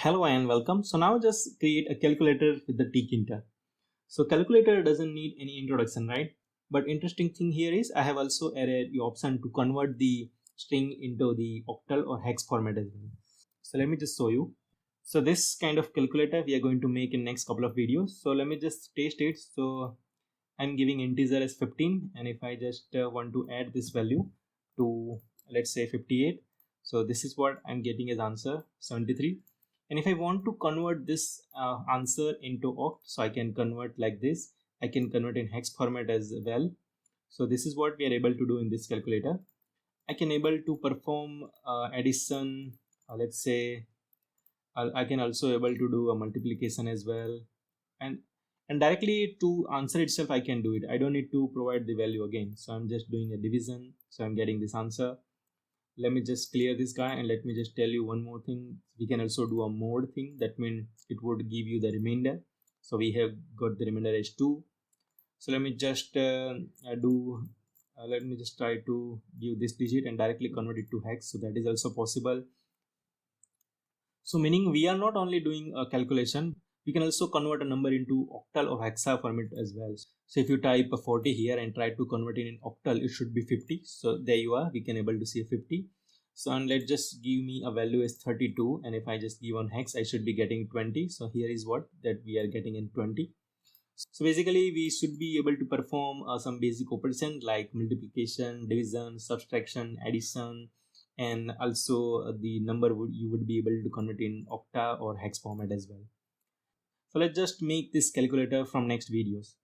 Hello and welcome. So now just create a calculator with the Tkinter. So calculator doesn't need any introduction, right? But interesting thing here is I have also added the option to convert the string into the octal or hex format as well. So let me just show you. So this kind of calculator we are going to make in next couple of videos. So let me just test it. So I'm giving integer as 15, and if I just want to add this value to, let's say, 58, so this is what I'm getting as answer 73. And if I want to convert this answer into oct, so I can convert like this. I can convert in hex format as well. So this is what we are able to do in this calculator. I can able to perform addition, let's say. I can also able to do a multiplication as well, and directly to answer itself I can do it. I don't need to provide the value again. So I'm just doing a division, so I'm getting this answer. Let me just clear this guy, and let me just tell you one more thing. We can also do a mod thing. That means it would give you the remainder. So we have got the remainder as 2. So let me just let me just try to give this digit and directly convert it to hex. So that is also possible. So meaning we are not only doing a calculation, we can also convert a number into octal or hexa format as well. So if you type a 40 here and try to convert it in octal, it should be 50. So there you are, we can able to see 50. So and let's just give me a value as 32, and if I just give on hex, I should be getting 20. So here is what that we are getting in 20. So basically we should be able to perform some basic operation like multiplication, division, subtraction, addition, and also the number you would be able to convert in octa or hex format as well. So let's just make this calculator from next videos.